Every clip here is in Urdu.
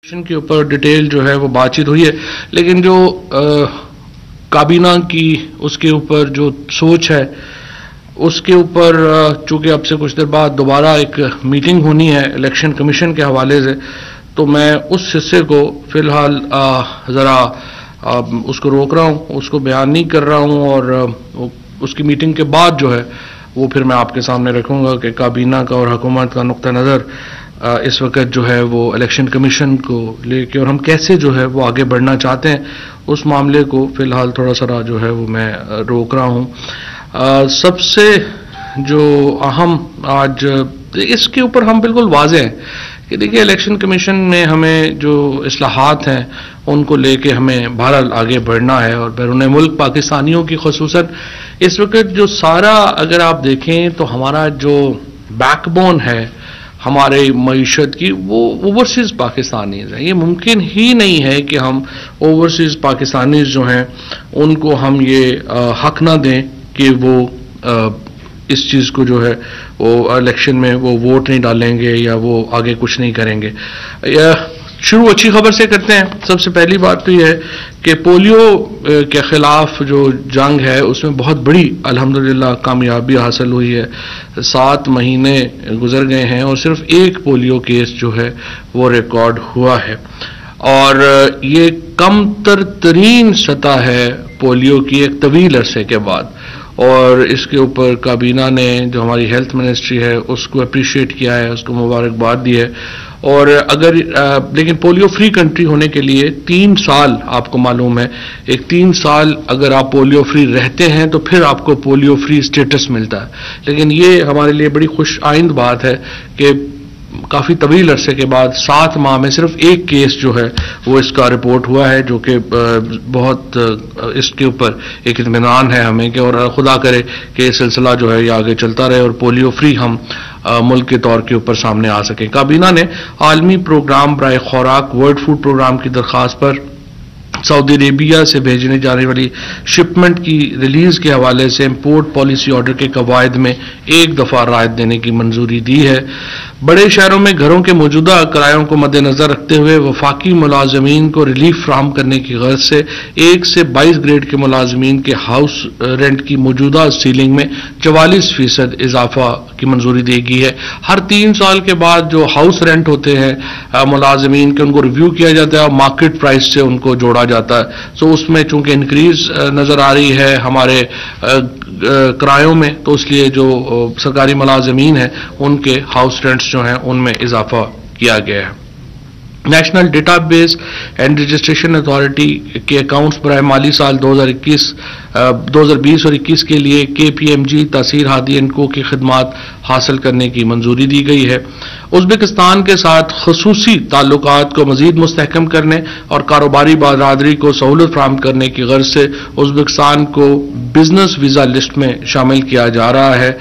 کے اوپر ڈیٹیل جو ہے وہ بات چیت ہوئی ہے، لیکن جو کابینہ کی اس کے اوپر جو سوچ ہے اس کے اوپر چونکہ اب سے کچھ دیر بعد دوبارہ ایک میٹنگ ہونی ہے الیکشن کمیشن کے حوالے سے، تو میں اس حصے کو فی الحال ذرا اس کو روک رہا ہوں، اس کو بیان نہیں کر رہا ہوں، اور اس کی میٹنگ کے بعد جو ہے وہ پھر میں آپ کے سامنے رکھوں گا کہ کابینہ کا اور حکومت کا نقطہ نظر اس وقت جو ہے وہ الیکشن کمیشن کو لے کے اور ہم کیسے جو ہے وہ آگے بڑھنا چاہتے ہیں اس معاملے کو فی الحال تھوڑا سا جو ہے وہ میں روک رہا ہوں۔ سب سے جو اہم آج اس کے اوپر ہم بالکل واضح ہیں کہ دیکھیے الیکشن کمیشن میں ہمیں جو اصلاحات ہیں ان کو لے کے ہمیں بہرحال آگے بڑھنا ہے، اور بیرون ملک پاکستانیوں کی خصوصاً اس وقت جو سارا اگر آپ دیکھیں تو ہمارا جو بیک بون ہے ہمارے معیشت کی وہ اوورسیز پاکستانیز ہیں۔ یہ ممکن ہی نہیں ہے کہ ہم اوورسیز پاکستانیز جو ہیں ان کو ہم یہ حق نہ دیں کہ وہ اس چیز کو جو ہے وہ الیکشن میں وہ ووٹ نہیں ڈالیں گے یا وہ آگے کچھ نہیں کریں گے۔ شروع اچھی خبر سے کرتے ہیں۔ سب سے پہلی بات تو یہ ہے کہ پولیو کے خلاف جو جنگ ہے اس میں بہت بڑی الحمدللہ کامیابی حاصل ہوئی ہے۔ 7 مہینے گزر گئے ہیں اور صرف ایک پولیو کیس جو ہے وہ ریکارڈ ہوا ہے، اور یہ کم ترین سطح ہے پولیو کی ایک طویل عرصے کے بعد، اور اس کے اوپر کابینہ نے جو ہماری ہیلتھ منسٹری ہے اس کو اپریشیٹ کیا ہے، اس کو مبارکباد دی ہے۔ اور اگر لیکن پولیو فری کنٹری ہونے کے لیے 3 سال آپ کو معلوم ہے، ایک 3 سال اگر آپ پولیو فری رہتے ہیں تو پھر آپ کو پولیو فری سٹیٹس ملتا ہے، لیکن یہ ہمارے لیے بڑی خوش آئند بات ہے کہ کافی طویل عرصے کے بعد 7 ماہ میں صرف ایک کیس جو ہے وہ اس کا رپورٹ ہوا ہے، جو کہ بہت اس کے اوپر ایک اطمینان ہے ہمیں کہ، اور خدا کرے کہ یہ سلسلہ جو ہے یہ آگے چلتا رہے اور پولیو فری ہم ملک کے طور کے اوپر سامنے آ سکیں۔ کابینہ نے عالمی پروگرام برائے خوراک ورلڈ فوڈ پروگرام کی درخواست پر سعودی عربیہ سے بھیجنے جانے والی شپمنٹ کی ریلیز کے حوالے سے امپورٹ پالیسی آرڈر کے قواعد میں ایک دفعہ رعایت دینے کی منظوری دی ہے۔ بڑے شہروں میں گھروں کے موجودہ کرایوں کو مد نظر رکھتے ہوئے وفاقی ملازمین کو ریلیف فراہم کرنے کی غرض سے 1 سے 22 گریڈ کے ملازمین کے ہاؤس رینٹ کی موجودہ سیلنگ میں 44% اضافہ کی منظوری دی گئی ہے۔ ہر 3 سال کے بعد جو ہاؤس رینٹ ہوتے ہیں ملازمین کے ان کو ریویو کیا جاتا ہے اور مارکیٹ پرائس سے ان کو جوڑا جاتا ہے، سو اس میں چونکہ انکریز نظر آ رہی ہے ہمارے کرایوں میں، تو اس لیے جو سرکاری ملازمین ہیں ان کے ہاؤس رینٹس جو ہیں ان میں اضافہ کیا گیا ہے۔ National data base and registration authority کے اکاؤنٹس برائے مالی سال 2020 اور 21 کے لیے KPMG تاثیر ہادی اینڈ کو کی خدمات حاصل کرنے کی منظوری دی گئی ہے۔ ازبکستان کے ساتھ خصوصی تعلقات کو مزید مستحکم کرنے اور کاروباری برادری کو سہولت فراہم کرنے کی غرض سے ازبکستان کو بزنس ویزا لسٹ میں شامل کیا جا رہا ہے،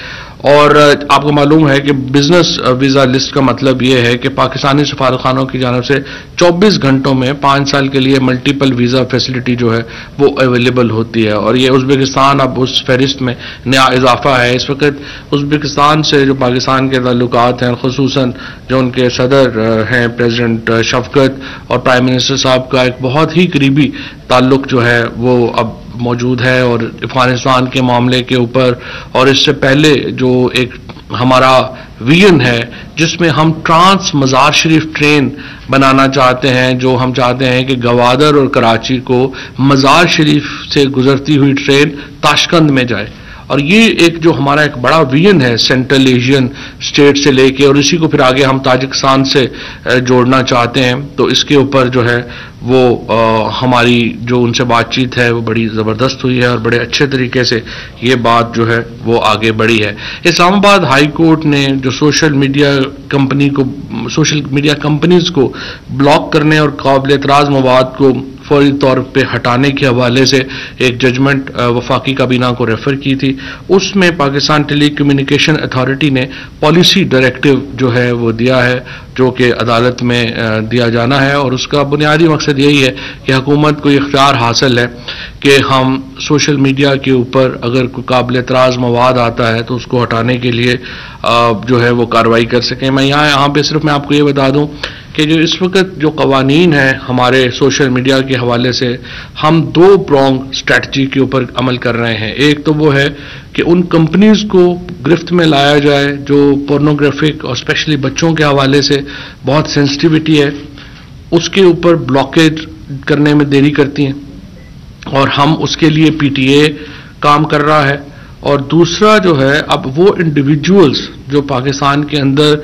اور آپ کو معلوم ہے کہ بزنس ویزا لسٹ کا مطلب یہ ہے کہ پاکستانی سفارتخانوں کی جانب سے 24 گھنٹوں میں 5 سال کے لیے ملٹیپل ویزا فیسلٹی جو ہے وہ اویلیبل ہوتی ہے، اور یہ ازبکستان اب اس فہرست میں نیا اضافہ ہے۔ اس وقت ازبکستان سے جو پاکستان کے تعلقات ہیں، خصوصاً جو ان کے صدر ہیں پریزیڈنٹ شفقت اور پرائم منسٹر صاحب کا ایک بہت ہی قریبی تعلق جو ہے وہ اب موجود ہے، اور افغانستان کے معاملے کے اوپر، اور اس سے پہلے جو ایک ہمارا ویژن ہے جس میں ہم ٹرانس مزار شریف ٹرین بنانا چاہتے ہیں، جو ہم چاہتے ہیں کہ گوادر اور کراچی کو مزار شریف سے گزرتی ہوئی ٹرین تاشقند میں جائے، اور یہ ایک جو ہمارا ایک بڑا ویژن ہے سینٹرل ایشین اسٹیٹ سے لے کے، اور اسی کو پھر آگے ہم تاجکستان سے جوڑنا چاہتے ہیں، تو اس کے اوپر جو ہے وہ ہماری جو ان سے بات چیت ہے وہ بڑی زبردست ہوئی ہے، اور بڑے اچھے طریقے سے یہ بات جو ہے وہ آگے بڑھی ہے۔ اسلام آباد ہائی کورٹ نے جو سوشل میڈیا کمپنیز کو بلاک کرنے اور قابل اعتراض مواد کو فوری طور پہ ہٹانے کے حوالے سے ایک ججمنٹ وفاقی کابینہ کو ریفر کی تھی، اس میں پاکستان ٹیلی کمیونیکیشن اتھارٹی نے پالیسی ڈائریکٹو جو ہے وہ دیا ہے، جو کہ عدالت میں دیا جانا ہے، اور اس کا بنیادی مقصد یہی ہے کہ حکومت کو یہ اختیار حاصل ہے کہ ہم سوشل میڈیا کے اوپر اگر کوئی قابل اعتراض مواد آتا ہے تو اس کو ہٹانے کے لیے جو ہے وہ کارروائی کر سکیں۔ میں یہاں پہ صرف میں آپ کو یہ بتا دوں کہ جو اس وقت جو قوانین ہیں ہمارے سوشل میڈیا کے حوالے سے، ہم دو پرونگ اسٹریٹجی کے اوپر عمل کر رہے ہیں. ایک تو وہ ہے کہ ان کمپنیز کو گرفت میں لایا جائے جو پورنوگرافک اور اسپیشلی بچوں کے حوالے سے بہت سینسٹیوٹی ہے، اس کے اوپر بلاکیج کرنے میں دیری کرتی ہیں، اور ہم اس کے لیے پی ٹی اے کام کر رہا ہے. اور دوسرا جو ہے، اب وہ انڈیویجولز جو پاکستان کے اندر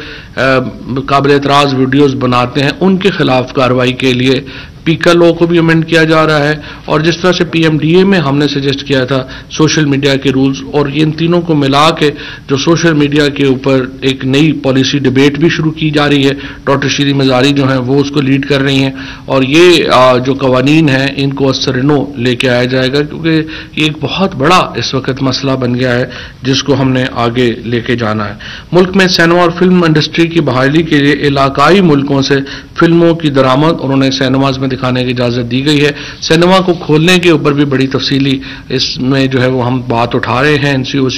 قابل اعتراض ویڈیوز بناتے ہیں، ان کے خلاف کارروائی کے لیے پیکا لا کو بھی امینڈ کیا جا رہا ہے، اور جس طرح سے پی ایم ڈی اے میں ہم نے سجیسٹ کیا تھا سوشل میڈیا کے رولز، اور ان تینوں کو ملا کے جو سوشل میڈیا کے اوپر ایک نئی پالیسی ڈیبیٹ بھی شروع کی جا رہی ہے. ڈاکٹر شیریں مزاری جو ہیں وہ اس کو لیڈ کر رہی ہیں، اور یہ جو قوانین ہیں ان کو اثرنو لے کے آیا جائے گا، کیونکہ یہ ایک بہت بڑا اس وقت مسئلہ بن گیا ہے جس کو ہم نے آگے لے کے جانا ہے. ملک میں سینما اور فلم انڈسٹری کی بحالی کے لیے علاقائی ملکوں سے فلموں کی درآمد انہوں نے سینماز میں دکھانے کی اجازت دی گئی ہے. سینما کو کھولنے کے اوپر بھی بڑی تفصیلی اس میں جو ہے وہ ہم بات اٹھا رہے ہیں این سی او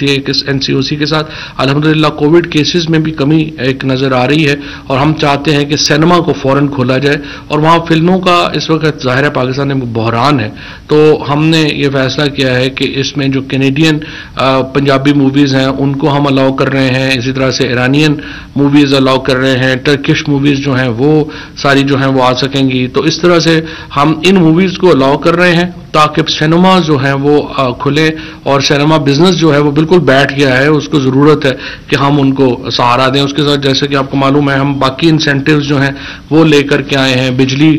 سی کے ساتھ. الحمدللہ کووڈ کیسز میں بھی کمی ایک نظر آ رہی ہے، اور ہم چاہتے ہیں کہ سینما کو فوراً کھولا جائے، اور وہاں فلموں کا اس وقت ظاہر ہے پاکستان میں بحران ہے، تو ہم نے یہ فیصلہ کیا ہے کہ اس میں جو کینیڈین پنجابی موویز ہیں ان کو ہم الاؤ کر رہے ہیں، اسی طرح سے ایرانین موویز الاؤ کر رہے ہیں، ٹرکش موویز جو ہیں وہ ساری جو ہیں وہ آ سکیں گی. تو اس طرح سے ہم ان موویز کو الاؤ کر رہے ہیں تاکہ سینما جو ہیں وہ کھلے، اور سینما بزنس جو ہے وہ بالکل بیٹھ گیا ہے، اس کو ضرورت ہے کہ ہم ان کو سہارا دیں. اس کے ساتھ جیسے کہ آپ کو معلوم ہے ہم باقی انسینٹیوز جو ہیں وہ لے کر کے آئے ہیں. بجلی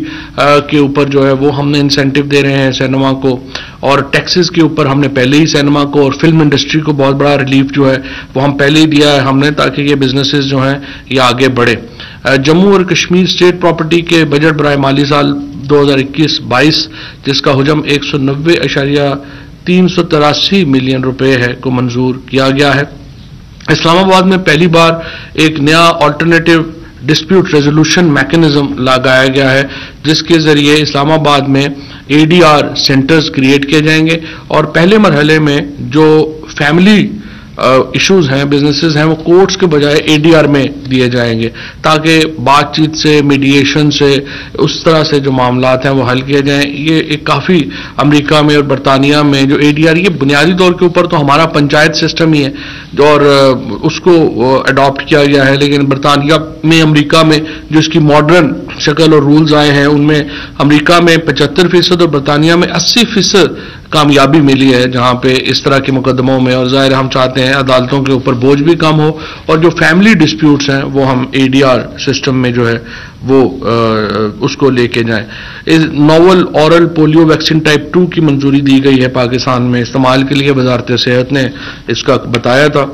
کے اوپر جو ہے وہ ہم نے انسینٹیو دے رہے ہیں سینما کو، اور ٹیکسز کے اوپر ہم نے پہلے ہی سینما کو اور فلم انڈسٹری کو بہت بڑا ریلیف جو ہے وہ ہم پہلے ہی دیا ہے ہم نے، تاکہ یہ بزنسز جو ہیں یہ آگے بڑھے. جموں اور کشمیر اسٹیٹ پراپرٹی کے بجٹ برائے مالی سال 2021-22 جس کا حجم 190.383 ملین روپے ہے کو منظور کیا گیا ہے. اسلام آباد میں پہلی بار ایک نیا آلٹرنیٹو ڈسپیوٹ ریزولوشن میکینزم لگایا گیا ہے، جس کے ذریعے اسلام آباد میں اے ڈی آر سینٹرز کریٹ کیے جائیں گے، اور پہلے مرحلے میں جو فیملی ایشوز ہیں، بزنسز ہیں، وہ کورٹس کے بجائے اے ڈی آر میں دیے جائیں گے، تاکہ بات چیت سے، میڈیشن سے، اس طرح سے جو معاملات ہیں وہ حل کیے جائیں. یہ ایک کافی امریکہ میں اور برطانیہ میں جو اے ڈی آر، یہ بنیادی طور کے اوپر تو ہمارا پنچایت سسٹم ہی ہے اور اس کو اڈاپٹ کیا گیا ہے، لیکن برطانیہ میں، امریکہ میں جو اس کی ماڈرن شکل اور رولز آئے ہیں ان میں امریکہ میں 75% اور برطانیہ میں 80% کامیابی ملی ہے جہاں پہ اس طرح کے مقدموں میں. اور ظاہر ہم چاہتے ہیں عدالتوں کے اوپر بوجھ بھی کم ہو، اور جو فیملی ڈسپیوٹس ہیں وہ ہم اے ڈی آر سسٹم میں جو ہے وہ اس کو لے کے جائیں. Novel oral polio vaccine type 2 کی منظوری دی گئی ہے پاکستان میں استعمال کے لیے. وزارت صحت نے اس کا بتایا تھا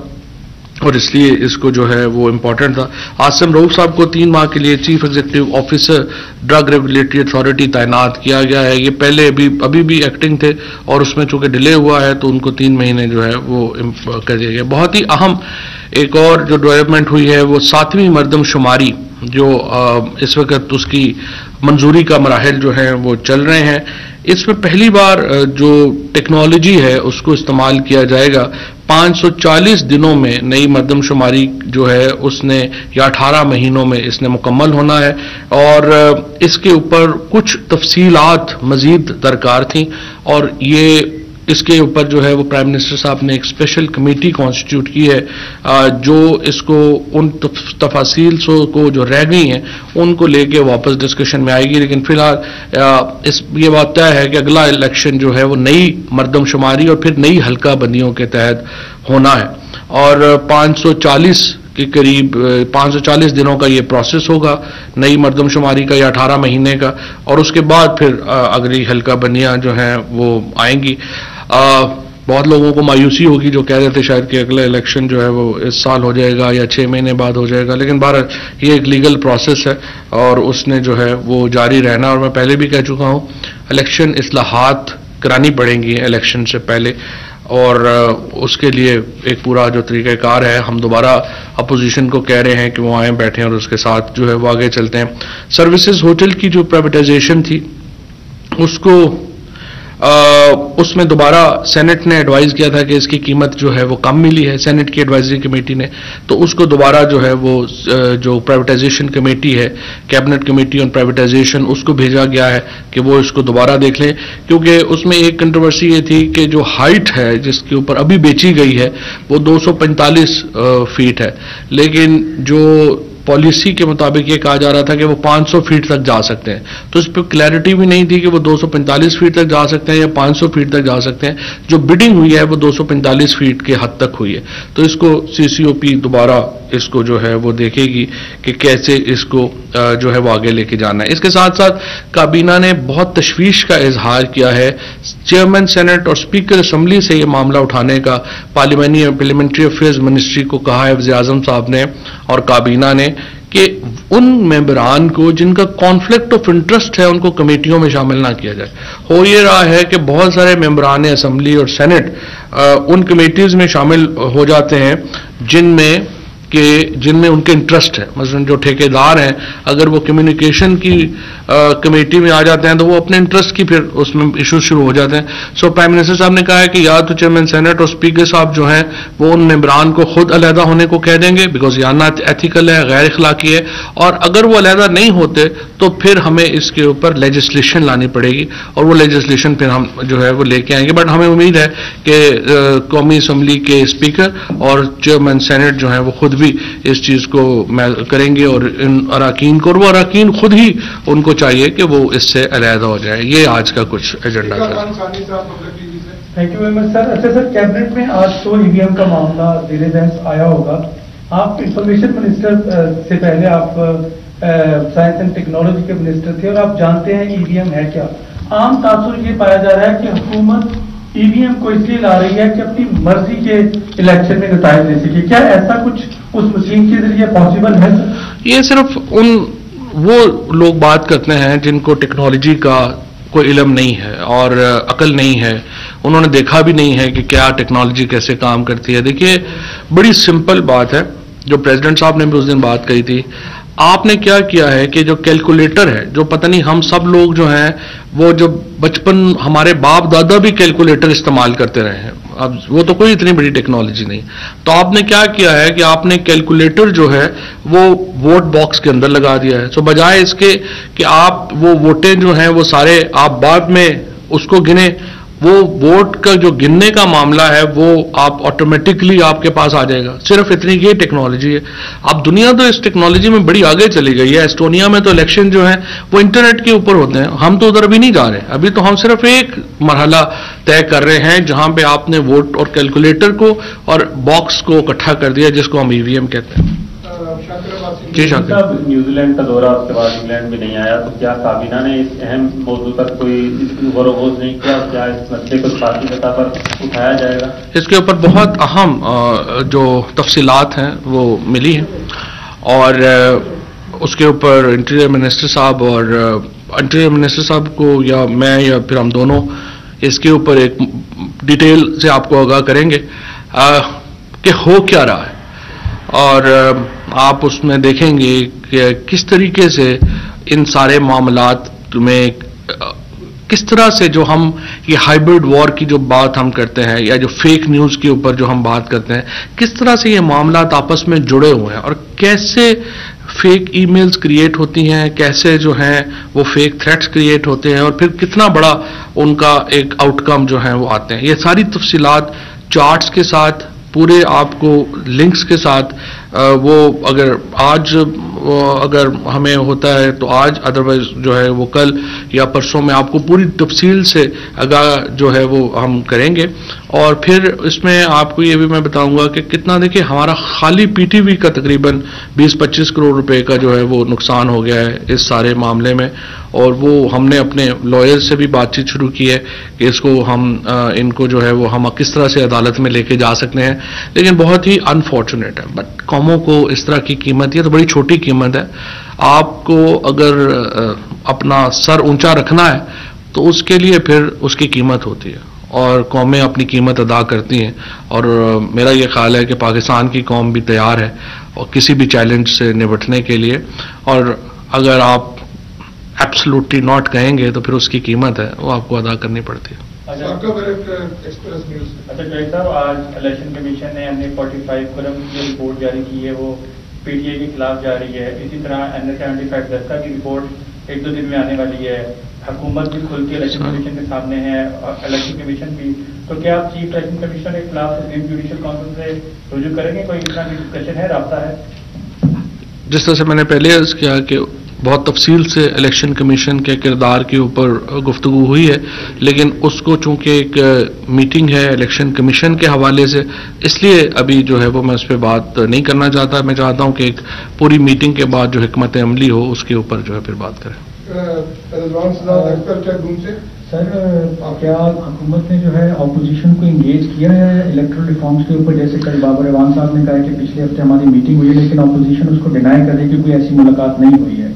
اور اس لیے اس کو جو ہے وہ امپورٹنٹ تھا. عاصم رؤوف صاحب کو 3 ماہ کے لیے chief executive officer drug regulatory authority تعینات کیا گیا ہے. یہ پہلے ابھی بھی ایکٹنگ تھے اور اس میں چونکہ ڈیلے ہوا ہے تو ان کو 3 مہینے جو ہے وہ کر دیا گیا. بہت ہی اہم ایک اور جو ڈیولپمنٹ ہوئی ہے وہ 7ویں مردم شماری جو اس وقت اس کی منظوری کا مراحل جو ہیں وہ چل رہے ہیں. اس میں پہلی بار جو ٹیکنالوجی ہے اس کو استعمال کیا جائے گا. 540 دنوں میں نئی مردم شماری جو ہے اس نے یا 18 مہینوں میں اس نے مکمل ہونا ہے، اور اس کے اوپر کچھ تفصیلات مزید درکار تھیں، اور یہ اس کے اوپر جو ہے وہ پرائم منسٹر صاحب نے ایک اسپیشل کمیٹی کانسٹیٹیوٹ کی ہے جو اس کو ان تفاصیل کو جو رہ گئی ہیں ان کو لے کے واپس ڈسکشن میں آئے گی. لیکن فی الحال یہ بات طے ہے کہ اگلا الیکشن جو ہے وہ نئی مردم شماری اور پھر نئی حلقہ بندیوں کے تحت ہونا ہے، اور 540 کے قریب 540 دنوں کا یہ پروسیس ہوگا نئی مردم شماری کا یا 18 مہینے کا، اور اس کے بعد پھر اگلی حلقہ بندیاں جو ہیں وہ آئیں گی. بہت لوگوں کو مایوسی ہوگی جو کہہ رہے تھے شاید کہ اگلا الیکشن جو ہے وہ اس سال ہو جائے گا یا 6 مہینے بعد ہو جائے گا، لیکن بہرحال یہ ایک لیگل پروسیس ہے اور اس نے جو ہے وہ جاری رہنا. اور میں پہلے بھی کہہ چکا ہوں الیکشن اصلاحات کرانی پڑیں گی الیکشن سے پہلے، اور اس کے لیے ایک پورا جو طریقہ کار ہے. ہم دوبارہ اپوزیشن کو کہہ رہے ہیں کہ وہ آئیں بیٹھیں اور اس کے ساتھ جو ہے وہ آگے چلتے ہیں. سروسز ہوٹل کی جو پرائیویٹائزیشن تھی اس کو اس میں دوبارہ سینٹ نے ایڈوائز کیا تھا کہ اس کی قیمت جو ہے وہ کم ملی ہے، سینٹ کی ایڈوائزری کمیٹی نے، تو اس کو دوبارہ جو ہے وہ جو پرائیویٹائزیشن کمیٹی ہے، کیبنٹ کمیٹی آن پرائیویٹائزیشن، اس کو بھیجا گیا ہے کہ وہ اس کو دوبارہ دیکھ لیں، کیونکہ اس میں ایک کنٹروورسی یہ تھی کہ جو ہائٹ ہے جس کے اوپر ابھی بیچی گئی ہے وہ 245 فیٹ ہے، لیکن جو پالیسی کے مطابق یہ کہا جا رہا تھا کہ وہ 500 فیٹ تک جا سکتے ہیں، تو اس پہ کلیئرٹی بھی نہیں تھی کہ وہ 245 فیٹ تک جا سکتے ہیں یا 500 فیٹ تک جا سکتے ہیں۔ جو بڈنگ ہوئی ہے وہ 245 فیٹ کے حد تک ہوئی ہے، تو اس کو سی سی او پی دوبارہ اس کو جو ہے وہ دیکھے گی کہ کیسے اس کو جو ہے وہ آگے لے کے جانا ہے۔ اس کے ساتھ ساتھ کابینہ نے بہت تشویش کا اظہار کیا ہے چیئرمین سینٹ اور اسپیکر اسمبلی سے یہ معاملہ اٹھانے کا، پارلیمنٹری افیئرز منسٹری کو کہا ہے وزیر اعظم صاحب نے اور کابینہ نے کہ ان ممبران کو جن کا کانفلکٹ آف انٹرسٹ ہے ان کو کمیٹیوں میں شامل نہ کیا جائے۔ ہو یہ رہا ہے کہ بہت سارے ممبران اسمبلی اور سینٹ ان کمیٹیز میں شامل ہو جاتے ہیں جن میں ان کے انٹرسٹ ہے، مثلا جو ٹھیکیدار ہیں اگر وہ کمیونیکیشن کی کمیٹی میں آ جاتے ہیں تو وہ اپنے انٹرسٹ کی پھر اس میں ایشوز شروع ہو جاتے ہیں۔ سو پرائم منسٹر صاحب نے کہا ہے کہ یا تو چیئرمین سینٹ اور اسپیکر صاحب جو ہیں وہ ان ممبران کو خود علیحدہ ہونے کو کہہ دیں گے، بیکاز یہ نا ایتھیکل ہے، غیر اخلاقی ہے، اور اگر وہ علیحدہ نہیں ہوتے تو پھر ہمیں اس کے اوپر لیجسلیشن لانی پڑے گی اور وہ لیجسلیشن پھر ہم جو ہے وہ لے کے آئیں گے۔ بٹ ہمیں امید ہے کہ قومی اسمبلی کے اسپیکر اور چیئرمین سینٹ جو ہیں وہ خود بھی اس چیز کو کریں گے اور ان اراکین کو، اور وہ اراکین خود ہی ان کو چاہیے کہ وہ اس سے علیحدہ ہو جائے۔ یہ آج کا کچھ ایجنڈا ہے۔ تھینک یو ویری مچ سر۔ اچھا سر، کیبنٹ میں آج تو ای وی ایم کا معاملہ زیر بحث آیا ہوگا، آپ انفارمیشن منسٹر سے پہلے آپ سائنس اینڈ ٹیکنالوجی کے منسٹر تھے اور آپ جانتے ہیں ای وی ایم ہے کیا۔ عام تاثر یہ پایا جا رہا ہے کہ حکومت ای وی ایم کو اس لیے لا رہی ہے کہ اپنی مرضی کے الیکشن میں نتائج دے سکے، کیا ایسا کچھ اس مشین کے ذریعے پاسبل ہے سر؟ یہ صرف وہ لوگ بات کرتے ہیں جن کو ٹیکنالوجی کا کوئی علم نہیں ہے اور عقل نہیں ہے، انہوں نے دیکھا بھی نہیں ہے کہ کیا ٹیکنالوجی کیسے کام کرتی ہے۔ دیکھیے بڑی سمپل بات ہے جو پریزیڈنٹ صاحب نے بھی اس دن بات کہی تھی، آپ نے کیا ہے کہ جو کیلکولیٹر ہے، جو پتہ نہیں ہم سب لوگ جو ہیں وہ جو بچپن ہمارے باپ دادا بھی کیلکولیٹر استعمال کرتے رہے ہیں، اب وہ تو کوئی اتنی بڑی ٹیکنالوجی نہیں، تو آپ نے کیا ہے کہ آپ نے کیلکولیٹر جو ہے وہ ووٹ باکس کے اندر لگا دیا ہے۔ سو بجائے اس کے کہ آپ وہ ووٹیں جو ہیں وہ سارے آپ بعد میں اس کو گنے، وہ ووٹ کا جو گننے کا معاملہ ہے وہ آپ آٹومیٹکلی آپ کے پاس آ جائے گا۔ صرف اتنی یہ ٹیکنالوجی ہے۔ اب دنیا تو اس ٹیکنالوجی میں بڑی آگے چلی گئی ہے۔ ایسٹونیا میں تو الیکشن جو ہیں وہ انٹرنیٹ کے اوپر ہوتے ہیں، ہم تو ادھر ابھی نہیں جا رہے، ابھی تو ہم صرف ایک مرحلہ طے کر رہے ہیں جہاں پہ آپ نے ووٹ اور کیلکولیٹر کو اور باکس کو اکٹھا کر دیا جس کو ہم ای وی ایم کہتے ہیں۔ جی شاکر صاحب، نیوزی لینڈ کا دورہ اس کے بعد انگلینڈ بھی نہیں آیا، تو کیا کابینہ نے اس اہم موضوع پر کوئی غور و خوض نہیں کیا؟ کیا اس مسئلے کو سفارتی سطح پر اٹھایا جائے گا؟ اس کے اوپر بہت اہم جو تفصیلات ہیں وہ ملی ہیں اور اس کے اوپر انٹیریئر منسٹر صاحب کو یا میں یا پھر ہم دونوں اس کے اوپر ایک ڈیٹیل سے آپ کو آگاہ کریں گے کہ ہو کیا رہا ہے، اور آپ اس میں دیکھیں گے کہ کس طریقے سے ان سارے معاملات میں کس طرح سے جو ہم یہ ہائبرڈ وار کی جو بات ہم کرتے ہیں یا جو فیک نیوز کے اوپر جو ہم بات کرتے ہیں، کس طرح سے یہ معاملات آپس میں جڑے ہوئے ہیں اور کیسے فیک ای میلز کریٹ ہوتی ہیں، کیسے جو ہیں وہ فیک تھریٹس کریٹ ہوتے ہیں اور پھر کتنا بڑا ان کا ایک آؤٹ کم جو ہے وہ آتے ہیں۔ یہ ساری تفصیلات چارٹس کے ساتھ، پورے آپ کو لنکس کے ساتھ، وہ اگر ہمیں ہوتا ہے تو آج، ادروائز جو ہے وہ کل یا پرسوں میں آپ کو پوری تفصیل سے آگاہ جو ہے وہ ہم کریں گے۔ اور پھر اس میں آپ کو یہ بھی میں بتاؤں گا کہ کتنا، دیکھیں ہمارا خالی پی ٹی وی کا تقریباً 20-25 کروڑ روپے کا جو ہے وہ نقصان ہو گیا ہے اس سارے معاملے میں، اور وہ ہم نے اپنے لائر سے بھی بات چیت شروع کی ہے کہ اس کو ہم ان کو جو ہے وہ ہم کس طرح سے عدالت میں لے کے جا سکتے ہیں، لیکن بہت ہی انفارچونیٹ ہے۔ بٹ قوموں کو اس طرح کی قیمت، یہ تو بڑی چھوٹی قیمت ہے، آپ کو اگر اپنا سر اونچا رکھنا ہے تو اس کے لیے پھر اس کی قیمت ہوتی ہے اور قومیں اپنی قیمت ادا کرتی ہیں، اور میرا یہ خیال ہے کہ پاکستان کی قوم بھی تیار ہے اور کسی بھی چیلنج سے نمٹنے کے لیے، اور اگر آپ ایبسلوٹلی ناٹ کہیں گے تو پھر اس کی قیمت ہے وہ آپ کو ادا کرنی پڑتی ہے۔ اچھا جوائد صاحب، آج الیکشن کمیشن نے NA45 کرم کی رپورٹ جاری کی ہے، وہ PTI کے خلاف جا رہی ہے. اسی طرح NA75 دستہ کی رپورٹ 1-2 دن میں آنے والی ہے. حکومت بھی کھل کے الیکشن کمیشن کے سامنے ہے، الیکشن کمیشن بھی. تو کیا آپ چیف الیکشن کمشنر کے خلاف سپریم جوڈیشل کونسل سے رجوع کریں گے؟ کوئی اس طرح کی ڈسکشن ہے، رابطہ ہے؟ جس طرح سے میں نے پہلے عرض کیا کہ بہت تفصیل سے الیکشن کمیشن کے کردار کے اوپر گفتگو ہوئی ہے، لیکن اس کو چونکہ ایک میٹنگ ہے الیکشن کمیشن کے حوالے سے، اس لیے ابھی جو ہے وہ میں اس پہ بات نہیں کرنا چاہتا. میں چاہتا ہوں کہ ایک پوری میٹنگ کے بعد جو حکمت عملی ہو اس کے اوپر جو ہے پھر بات کریں. سر، کیا حکومت نے جو ہے اپوزیشن کو انگیج کیا ہے الیکٹرل ریفارمز کے اوپر؟ جیسے کل بابر اعوان صاحب نے کہا کہ پچھلے ہفتے ہماری میٹنگ ہوئی ہے، لیکن اپوزیشن اس کو ڈینائی کر رہی ہے کہ کوئی ایسی ملاقات نہیں ہوئی ہے.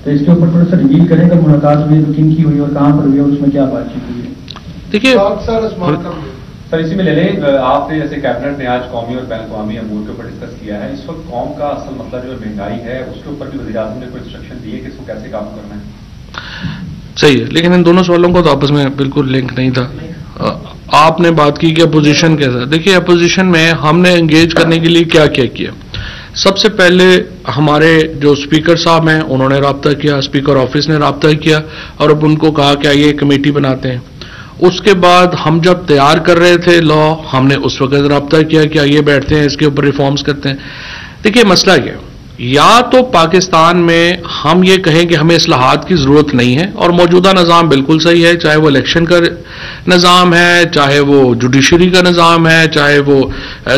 تو اس کے اوپر تھوڑا سا ریویل کریں کہ ملاقات ہوئی تو کن کی ہوئی اور کہاں پر ہوئی اور اس میں کیا بات چیت ہوئی ہے؟ دیکھیے سر، اسی میں لے لیں، آپ نے جیسے کیبنٹ نے آج قومی اور بین الاقوامی امور کے اوپر ڈسکس کیا ہے. اس وقت قوم کا اصل مسئلہ جو مہنگائی ہے، اس کے اوپر بھی وزیر اعظم نے کوئی انسٹرکشن دی ہے کہ اس کو کیسے کام کرنا ہے؟ صحیح ہے، لیکن ان دونوں سوالوں کو تو آپس میں بالکل لنک نہیں تھا. آپ نے بات کی کہ اپوزیشن کیسا. دیکھیے، اپوزیشن میں ہم نے انگیج کرنے کے لیے کیا کیا. سب سے پہلے ہمارے جو اسپیکر صاحب ہیں انہوں نے رابطہ کیا، اسپیکر آفس نے رابطہ کیا اور اب ان کو کہا کہ آئیے کمیٹی بناتے ہیں. اس کے بعد ہم جب تیار کر رہے تھے لا، ہم نے اس وقت رابطہ کیا کہ آئیے بیٹھتے ہیں، اس کے اوپر ریفارمز کرتے ہیں. دیکھیے، مسئلہ یہ یا تو پاکستان میں ہم یہ کہیں کہ ہمیں اصلاحات کی ضرورت نہیں ہے اور موجودہ نظام بالکل صحیح ہے، چاہے وہ الیکشن کا نظام ہے، چاہے وہ جوڈیشری کا نظام ہے، چاہے وہ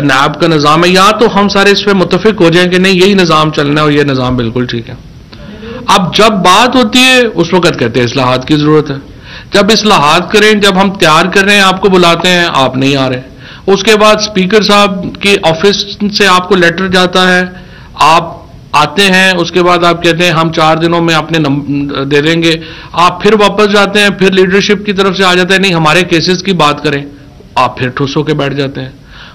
نیب کا نظام ہے، یا تو ہم سارے اس پہ متفق ہو جائیں کہ نہیں یہی نظام چلنا ہے اور یہ نظام بالکل ٹھیک ہے. اب جب بات ہوتی ہے اس وقت کہتے ہیں اصلاحات کی ضرورت ہے. جب اصلاحات کریں، جب ہم تیار کر رہے ہیں، آپ کو بلاتے ہیں، آپ نہیں آ رہے. اس کے بعد اسپیکر صاحب کے آفس سے آپ کو لیٹر جاتا ہے، آپ آتے ہیں، اس کے بعد آپ کہتے ہیں ہم 4 دنوں میں اپنے دے دیں گے. آپ پھر واپس جاتے ہیں، پھر لیڈرشپ کی طرف سے آ جاتے ہیں نہیں ہمارے کیسز کی بات کریں، آپ پھر ٹھوس ہو کے بیٹھ جاتے ہیں.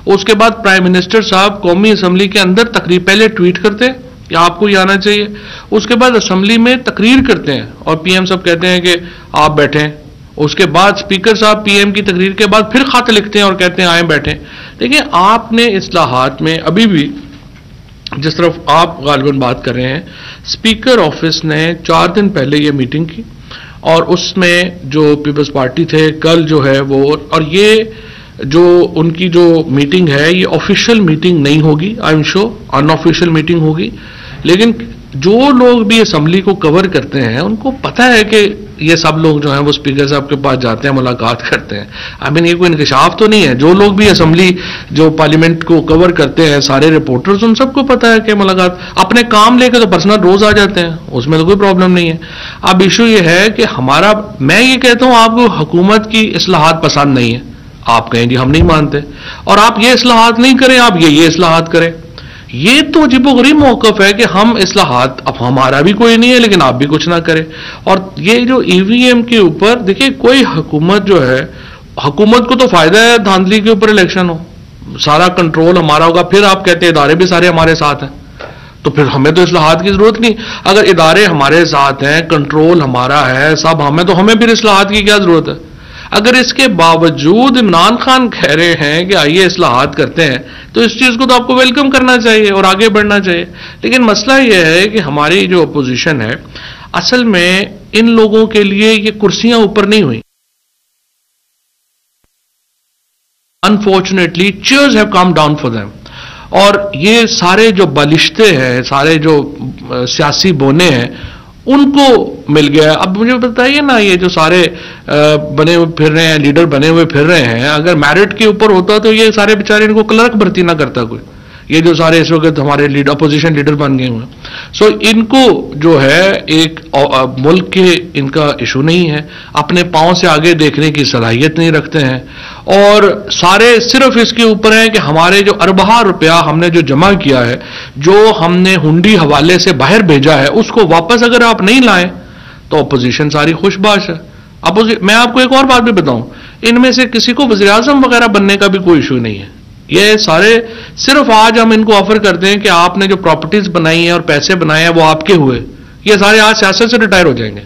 اس کے بعد پرائم منسٹر صاحب قومی اسمبلی کے اندر تقریر پہلے ٹویٹ کرتے ہیں کہ آپ کو یہ آنا چاہیے، اس کے بعد اسمبلی میں تقریر کرتے ہیں اور پی ایم صاحب کہتے ہیں کہ آپ بیٹھیں. اس کے بعد اسپیکر صاحب پی ایم کی تقریر کے بعد پھر خط لکھتے ہیں اور کہتے ہیں آئیں بیٹھیں. دیکھیں، آپ نے اصلاحات میں ابھی بھی جس طرف آپ غالباً بات کر رہے ہیں، اسپیکر آفس نے 4 دن پہلے یہ میٹنگ کی اور اس میں جو پیپلز پارٹی تھے کل جو ہے وہ، اور یہ جو ان کی جو میٹنگ ہے یہ آفیشیل میٹنگ نہیں ہوگی، I am sure in official meeting ہوگی. لیکن جو لوگ بھی اسمبلی کو کور کرتے ہیں ان کو پتہ ہے کہ یہ سب لوگ جو ہیں وہ اسپیکر صاحب کے پاس جاتے ہیں، ملاقات کرتے ہیں. یہ کوئی انکشاف تو نہیں ہے. جو لوگ بھی اسمبلی جو پارلیمنٹ کو کور کرتے ہیں، سارے رپورٹرز، ان سب کو پتہ ہے کہ ملاقات اپنے کام لے کے تو پرسنل روز آ جاتے ہیں، اس میں تو کوئی پرابلم نہیں ہے. اب ایشو یہ ہے کہ میں یہ کہتا ہوں آپ کو حکومت کی اصلاحات پسند نہیں ہے، آپ کہیں جی ہم نہیں مانتے، اور آپ یہ اصلاحات نہیں کریں، آپ یہ اصلاحات کریں. یہ تو عجیب و غریب موقف ہے کہ ہم اصلاحات، اب ہمارا بھی کوئی نہیں ہے لیکن آپ بھی کچھ نہ کریں. اور یہ جو ای وی ایم کے اوپر دیکھیں، کوئی حکومت جو ہے، حکومت کو تو فائدہ ہے دھاندلی کے اوپر الیکشن ہو، سارا کنٹرول ہمارا ہوگا. پھر آپ کہتے ہیں ادارے بھی سارے ہمارے ساتھ ہیں، تو پھر ہمیں تو اصلاحات کی ضرورت نہیں. اگر ادارے ہمارے ساتھ ہیں، کنٹرول ہمارا ہے، سب ہمیں پھر اصلاحات کی کیا ضرورت ہے؟ اگر اس کے باوجود عمران خان کہہ رہے ہیں کہ آئیے اصلاحات کرتے ہیں تو اس چیز کو تو آپ کو ویلکم کرنا چاہیے اور آگے بڑھنا چاہیے. لیکن مسئلہ یہ ہے کہ ہماری جو اپوزیشن ہے اصل میں ان لوگوں کے لیے یہ کرسیاں اوپر نہیں ہوئی. Unfortunately chairs have come down for them. اور یہ سارے جو بالشتے ہیں، سارے جو سیاسی بونے ہیں، ان کو مل گیا. اب مجھے بتائیے نا، یہ جو سارے بنے ہوئے پھر رہے ہیں، لیڈر بنے ہوئے پھر رہے ہیں، اگر میرٹ کے اوپر ہوتا تو یہ سارے بیچارے ان کو کلرک بھرتی نہ کرتا کوئی. یہ جو سارے اس وقت ہمارے اپوزیشن لیڈر بن گئے ہوئے. سو ان کو جو ہے ایک ملک کے ان کا ایشو نہیں ہے، اپنے پاؤں سے آگے دیکھنے کی صلاحیت نہیں رکھتے ہیں، اور سارے صرف اس کے اوپر ہیں کہ ہمارے جو اربہ روپیہ ہم نے جو جمع کیا ہے، جو ہم نے ہنڈی حوالے سے باہر بھیجا ہے، اس کو واپس اگر آپ نہیں لائیں تو اپوزیشن ساری خوش باش ہے. میں آپ کو ایک اور بات بھی بتاؤں، ان میں سے کسی کو وزیر اعظم وغیرہ بننے کا بھی کوئی ایشو نہیں ہے. یہ سارے صرف آج ہم ان کو آفر کرتے ہیں کہ آپ نے جو پراپرٹیز بنائی ہیں اور پیسے بنائے ہیں وہ آپ کے ہوئے، یہ سارے آج سیاست سے ریٹائر ہو جائیں گے.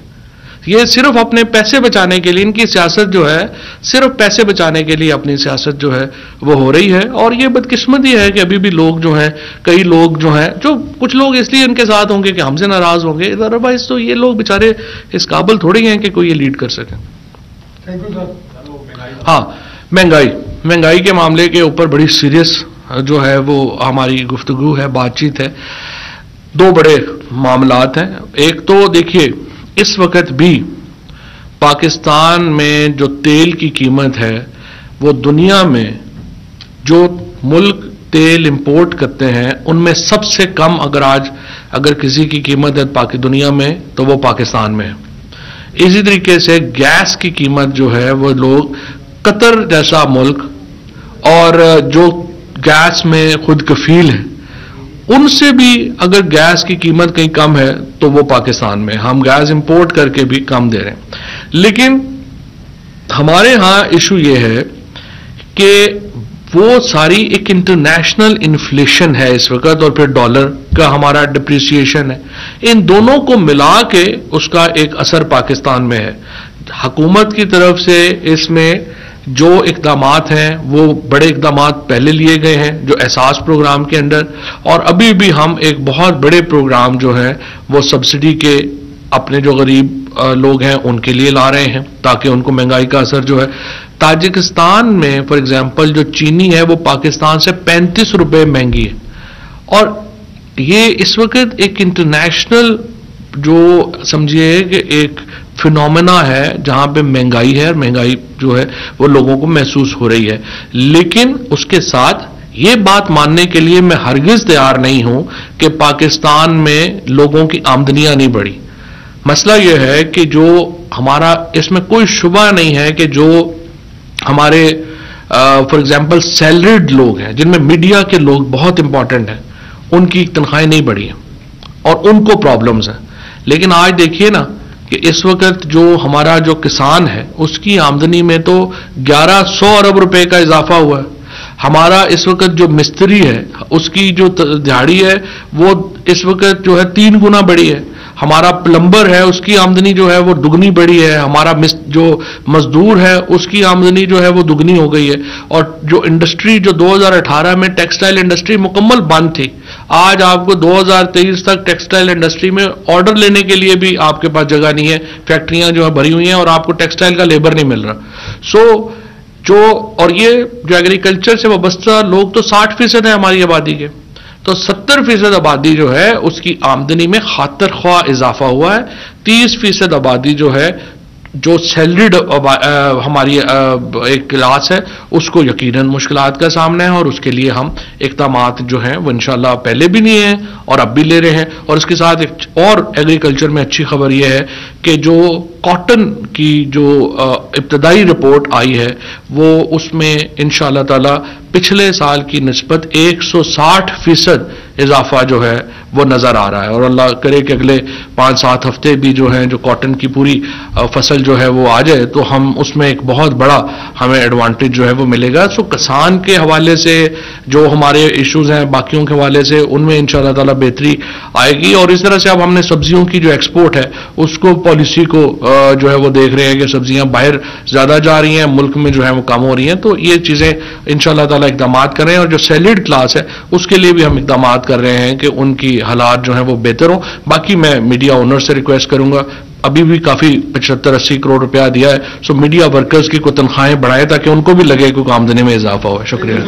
یہ صرف اپنے پیسے بچانے کے لیے ان کی سیاست جو ہے صرف پیسے بچانے کے لیے اپنی سیاست جو ہے وہ ہو رہی ہے. اور یہ بدقسمتی ہے کہ ابھی بھی لوگ جو ہیں کئی لوگ جو ہیں جو کچھ لوگ اس لیے ان کے ساتھ ہوں گے کہ ہم سے ناراض ہوں گے, ادروائز تو یہ لوگ بیچارے اس قابل تھوڑی ہیں کہ کوئی یہ لیڈ کر سکیں. ہاں, مہنگائی کے معاملے کے اوپر بڑی سیریس جو ہے وہ ہماری گفتگو ہے, بات چیت ہے. دو بڑے معاملات ہیں. ایک تو دیکھیے اس وقت بھی پاکستان میں جو تیل کی قیمت ہے وہ دنیا میں جو ملک تیل امپورٹ کرتے ہیں ان میں سب سے کم اگر کسی کی قیمت ہے دنیا میں تو وہ پاکستان میں ہے. اسی طریقے سے گیس کی قیمت جو ہے وہ لوگ قطر جیسا ملک اور جو گیس میں خود کفیل ہے ان سے بھی اگر گیس کی قیمت کہیں کم ہے تو وہ پاکستان میں. ہم گیس امپورٹ کر کے بھی کم دے رہے ہیں. لیکن ہمارے ہاں ایشو یہ ہے کہ وہ ساری ایک انٹرنیشنل انفلیشن ہے اس وقت اور پھر ڈالر کا ہمارا ڈپریسیشن ہے. ان دونوں کو ملا کے اس کا ایک اثر پاکستان میں ہے. حکومت کی طرف سے اس میں جو اقدامات ہیں وہ بڑے اقدامات پہلے لیے گئے ہیں جو احساس پروگرام کے انڈر, اور ابھی بھی ہم ایک بہت بڑے پروگرام جو ہیں وہ سبسڈی کے اپنے جو غریب لوگ ہیں ان کے لیے لا رہے ہیں تاکہ ان کو مہنگائی کا اثر جو ہے. تاجکستان میں فار ایگزامپل جو چینی ہے وہ پاکستان سے 35 روپے مہنگی ہے, اور یہ اس وقت ایک انٹرنیشنل جو سمجھیے کہ ایک فینومینا ہے جہاں پہ مہنگائی ہے, اور مہنگائی جو ہے وہ لوگوں کو محسوس ہو رہی ہے. لیکن اس کے ساتھ یہ بات ماننے کے لیے میں ہرگز تیار نہیں ہوں کہ پاکستان میں لوگوں کی آمدنیاں نہیں بڑھی. مسئلہ یہ ہے کہ جو ہمارا اس میں کوئی شبہ نہیں ہے کہ جو ہمارے فار ایگزامپل سیلریڈ لوگ ہیں جن میں میڈیا کے لوگ بہت امپورٹنٹ ہیں ان کی تنخواہیں نہیں بڑھی ہیں اور ان کو پرابلمز ہیں. لیکن آج دیکھیے نا کہ اس وقت جو ہمارا جو کسان ہے اس کی آمدنی میں تو 1100 ارب روپے کا اضافہ ہوا ہے. ہمارا اس وقت جو مستری ہے اس کی جو دہاڑی ہے وہ اس وقت جو ہے 3 گنا بڑھی ہے. ہمارا پلمبر ہے اس کی آمدنی جو ہے وہ دگنی بڑھی ہے. ہمارا جو مزدور ہے اس کی آمدنی جو ہے وہ دگنی ہو گئی ہے. اور جو انڈسٹری جو 2018 میں ٹیکسٹائل انڈسٹری مکمل بند تھی, آج آپ کو 2023 تک ٹیکسٹائل انڈسٹری میں آرڈر لینے کے لیے بھی آپ کے پاس جگہ نہیں ہے. فیکٹریاں جو ہے بھری ہوئی ہیں اور آپ کو ٹیکسٹائل کا لیبر نہیں مل رہا. اور یہ جو ایگریکلچر سے وابستہ لوگ تو 60% ہیں ہماری آبادی کے, تو 70% آبادی جو ہے اس کی آمدنی میں خاطر خواہ اضافہ ہوا ہے. 30% آبادی جو ہے جو سیلریڈ ہماری ایک کلاس ہے اس کو یقیناً مشکلات کا سامنا ہے, اور اس کے لیے ہم اقدامات جو ہیں وہ انشاءاللہ پہلے بھی لیے ہیں اور اب بھی لے رہے ہیں. اور اس کے ساتھ ایک اور ایگریکلچر میں اچھی خبر یہ ہے کہ جو کاٹن کی جو ابتدائی رپورٹ آئی ہے وہ اس میں انشاءاللہ تعالی پچھلے سال کی نسبت 160% اضافہ جو ہے وہ نظر آ رہا ہے. اور اللہ کرے کہ اگلے 5-7 ہفتے بھی جو ہیں جو کاٹن کی پوری فصل جو ہے وہ آ جائے تو ہم اس میں ایک بہت بڑا ہمیں ایڈوانٹیج جو ہے وہ ملے گا. کسان کے حوالے سے جو ہمارے ایشوز ہیں باقیوں کے حوالے سے ان میں انشاءاللہ تعالی بہتری آئے گی. اور اس طرح سے اب ہم نے سبزیوں کی جو ایکسپورٹ ہے اس کو پالیسی کو جو ہے وہ دیکھ رہے ہیں کہ سبزیاں باہر زیادہ جا رہی ہیں, ملک میں جو ہے وہ کم ہو رہی ہیں. تو یہ چیزیں انشاءاللہ تعالی اقدامات کر رہے ہیں. اور جو سیلریڈ کلاس ہے اس کے لیے بھی ہم اقدامات کر رہے ہیں کہ ان کی حالات جو ہیں وہ بہتر ہوں. باقی میں میڈیا اونر سے ریکویسٹ کروں گا, ابھی بھی کافی 75-80 کروڑ روپیہ دیا ہے, سو میڈیا ورکرز کی کوئی تنخواہیں بڑھائے تاکہ ان کو بھی لگے کوئی آمدنی میں اضافہ ہو. شکریہ.